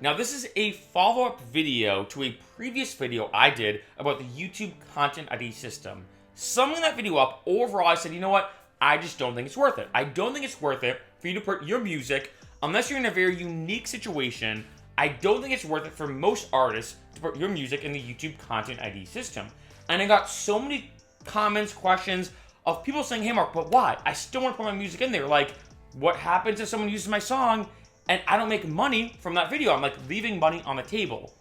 Now, this is a follow-up video to a previous video I did about the YouTube Content ID system. Summing that video up, overall, I said, you know what? I just don't think it's worth it. I don't think it's worth it for you to put your music, unless you're in a very unique situation. I don't think it's worth it for most artists to put your music in the YouTube Content ID system. And I got so many comments, questions of people saying, hey, Mark, but why? I still want to put my music in there. Like, what happens if someone uses my song and I don't make money from that video? I'm like leaving money on the table.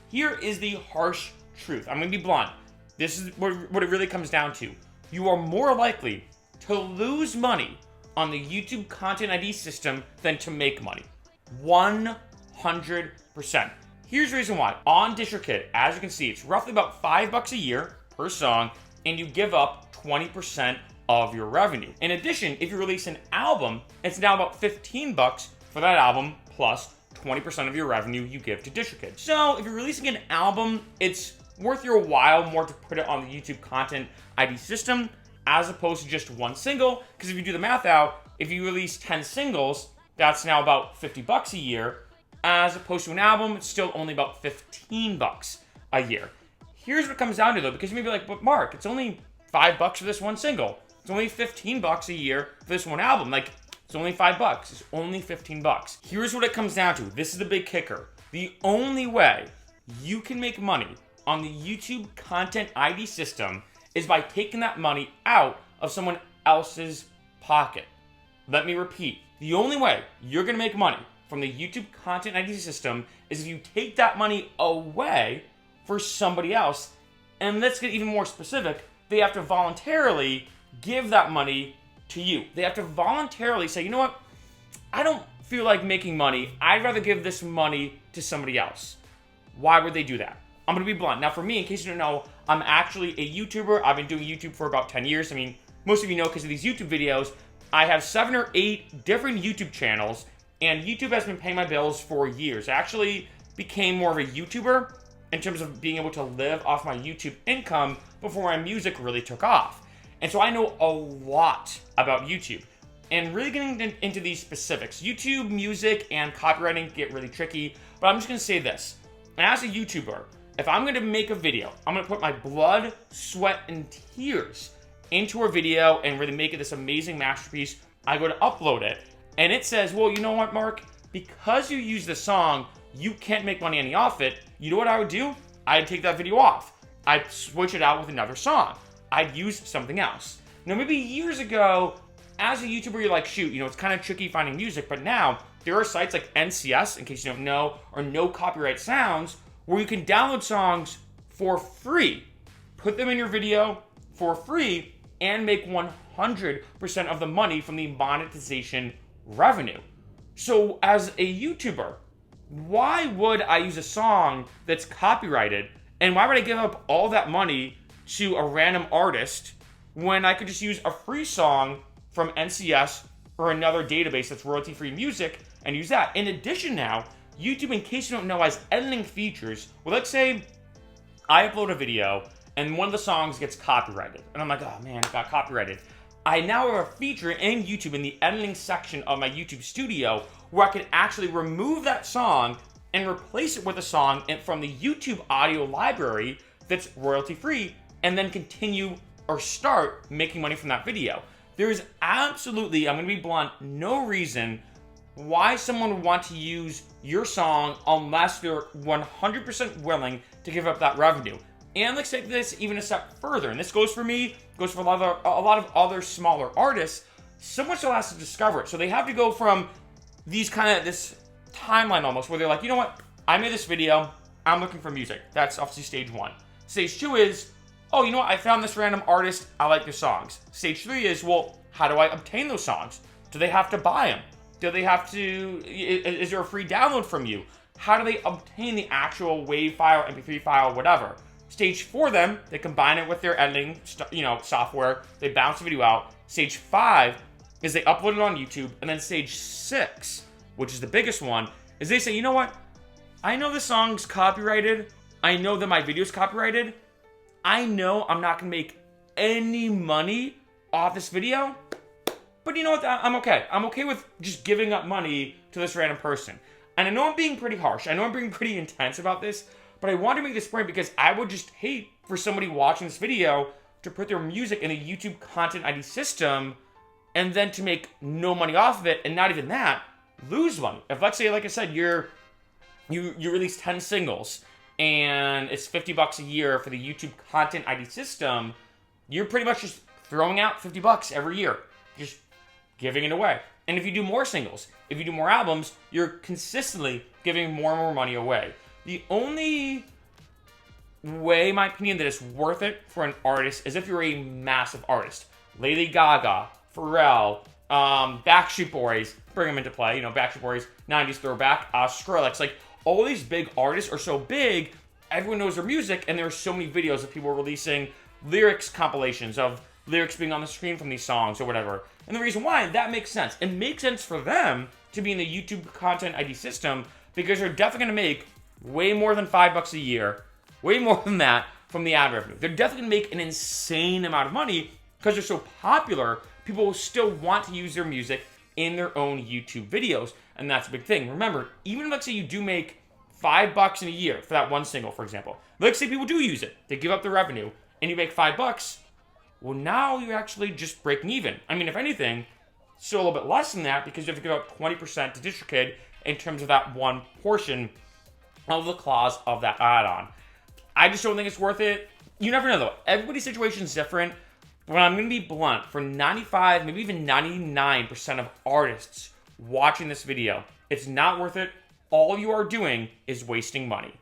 Here is the harsh truth. I'm going to be blunt. This is what it really comes down to. You are more likely to lose money on the YouTube Content ID system than to make money. 100%. Here's the reason why. On DistroKid, as you can see, it's roughly about $5 a year per song, and you give up 20% of your revenue. In addition, if you release an album, it's now about $15 for that album, plus 20% of your revenue you give to DistroKid. So if you're releasing an album, it's worth your while more to put it on the YouTube Content ID system as opposed to just one single, because if you do the math out, if you release 10 singles, that's now about $50 a year, as opposed to an album, it's still only about $15 a year. Here's what it comes down to though, because you may be like, but Mark, it's only $5 for this one single. It's only $15 a year for this one album. Like, it's only $5. It's only $15. Here's what it comes down to. This is the big kicker. The only way you can make money on the YouTube Content ID system is by taking that money out of someone else's pocket. Let me repeat. The only way you're going to make money from the YouTube Content ID system is if you take that money away for somebody else. And let's get even more specific. They have to voluntarily give that money to you. They have to voluntarily say, you know what? I don't feel like making money. I'd rather give this money to somebody else. Why would they do that? I'm going to be blunt. Now, for me, in case you don't know, I'm actually a YouTuber. I've been doing YouTube for about 10 years. I mean, most of you know because of these YouTube videos. I have 7 or 8 different YouTube channels, and YouTube has been paying my bills for years. I actually became more of a YouTuber in terms of being able to live off my YouTube income before my music really took off. And so I know a lot about YouTube. And really getting into these specifics, YouTube music and copywriting get really tricky, but I'm just going to say this. As a YouTuber, if I'm going to make a video, I'm going to put my blood, sweat, and tears into a video and really make it this amazing masterpiece. I go to upload it, and it says, well, you know what, Mark? Because you use the song, you can't make money any off it. You know what I would do? I'd take that video off. I'd switch it out with another song. I'd use something else. Now, maybe years ago, as a YouTuber, you're like, shoot, you know, it's kind of tricky finding music, but now there are sites like NCS, in case you don't know, or No Copyright Sounds, where you can download songs for free, put them in your video for free, and make 100% of the money from the monetization revenue. So as a YouTuber, why would I use a song that's copyrighted, and why would I give up all that money to a random artist when I could just use a free song from NCS or another database that's royalty-free music and use that? In addition now, YouTube, in case you don't know, has editing features. Well, let's say I upload a video and one of the songs gets copyrighted. And I'm like, oh man, it got copyrighted. I now have a feature in YouTube in the editing section of my YouTube studio where I can actually remove that song and replace it with a song from the YouTube audio library that's royalty-free, and then continue or start making money from that video. There is absolutely, I'm going to be blunt, no reason why someone would want to use your song unless they're 100% willing to give up that revenue. And let's take this even a step further, and this goes for me, goes for a lot of other smaller artists. Someone still has to discover it, so they have to go from this timeline almost, where they're like, you know what, I made this video, I'm looking for music. That's obviously stage 1. Stage 2 is, oh, you know what, I found this random artist, I like their songs. Stage 3 is, well, how do I obtain those songs? Do they have to buy them? Do they have to, is there a free download from you? How do they obtain the actual WAV file, MP3 file, whatever? Stage 4 then, they combine it with their editing software, they bounce the video out. Stage 5 is they upload it on YouTube, and then stage 6, which is the biggest one, is they say, you know what, I know the song's copyrighted, I know that my video's copyrighted, I know I'm not going to make any money off this video, but you know what, I'm okay. I'm okay with just giving up money to this random person. And I know I'm being pretty harsh. I know I'm being pretty intense about this, but I want to make this point because I would just hate for somebody watching this video to put their music in a YouTube Content ID system and then to make no money off of it, and not even that, lose money. If, let's say, like I said, you release 10 singles and it's $50 a year for the YouTube Content ID system, you're pretty much just throwing out $50 every year, just giving it away. And if you do more singles, if you do more albums, you're consistently giving more and more money away. The only way, in my opinion, that it's worth it for an artist is if you're a massive artist. Lady Gaga, Pharrell, Backstreet Boys, bring them into play. Backstreet Boys, 90s throwback, Skrillex. Like, all these big artists are so big, everyone knows their music, and there are so many videos of people releasing lyrics compilations of lyrics being on the screen from these songs or whatever. And the reason why, that makes sense. It makes sense for them to be in the YouTube Content ID system because they're definitely going to make way more than $5 a year, way more than that from the ad revenue. They're definitely going to make an insane amount of money because they're so popular. People will still want to use their music in their own YouTube videos, and that's a big thing. Remember, even if, let's say, you do make $5 in a year for that one single, for example. Let's say people do use it. They give up the revenue, and you make $5. Well, now you're actually just breaking even. I mean, if anything, still a little bit less than that because you have to give up 20% to DistroKid in terms of that one portion of the clause of that add-on. I just don't think it's worth it. You never know, though. Everybody's situation is different. But I'm going to be blunt. For 95, maybe even 99% of artists watching this video, it's not worth it. All you are doing is wasting money.